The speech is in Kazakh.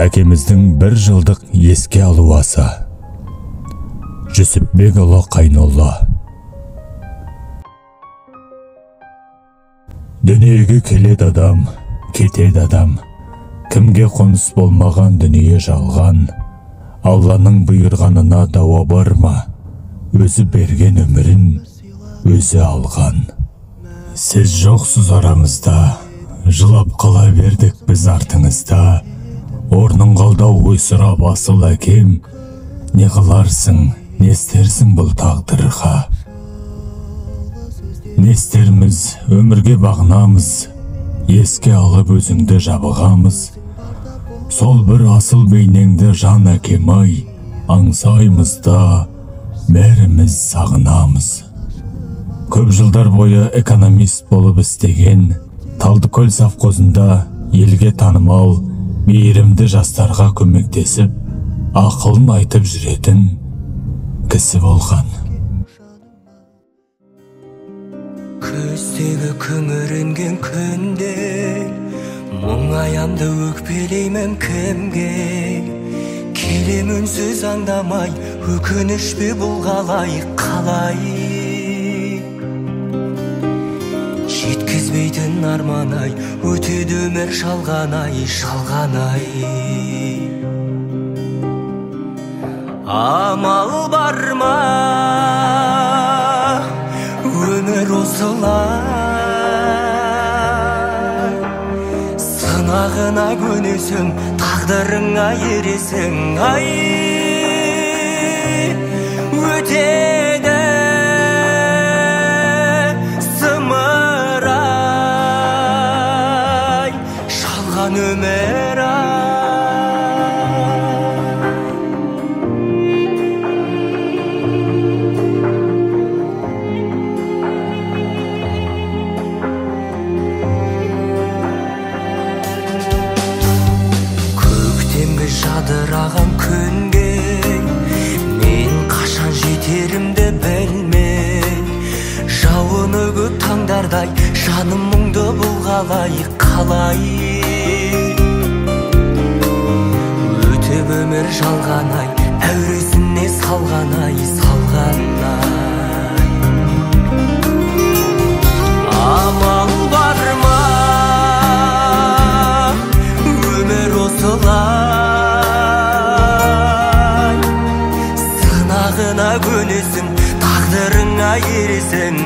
әкеміздің 1 жылдық еске алуасы. Жүсіпбекұлы Қайнолла. Дүниеге келеді адам, кетеді адам. Кімге қоныс болмаған дүние жалған. Алланың бұйырғанына дауа бар ма? Өзі берген өмірін, өзі алған. Сіз жоқсыз арамызда, жылап қала бердік біз артыңызда. Орның қалдау ойсырап асыл әкем, не қыларсың, не істерсің бұл тағдырға? Не істерміз, өмірге бағынамыз, еске алып өзіңді жабығамыз. Сол бір асыл бейнеңді жан әкем-ай, аңсаймыз да, бәріміз сағынамыз. Көп жылдар бойы экономист болып істеген, Талдыкөл совхозында елге танымал, мейірімді жастарға көмектесіп, ақылын айтып жүретін кісі болған. Көздегі күңіренген күнде мұңаямды өкпелеймін кімге? Келем үнсіз аңдамай, өкінішпе бұл қалай? Жеткізбейтін арман-ай, өтеді өмір шалған-ай. Амал бар ма, өмір осылай? Сынағына көнесің, тағдырыңа ересің, ай. Өтеді сымырай, шалған өмір ай. Жадыраған күнге мен қашан жетерімді білмей, жауыны көп таңдардай жаным мұңды бұл қалай? Өтіп өмір жалған-ай, әуресіне салған-ай. Амал бар ма, өмір осылай? Көнесің, тағдырыңа ересің,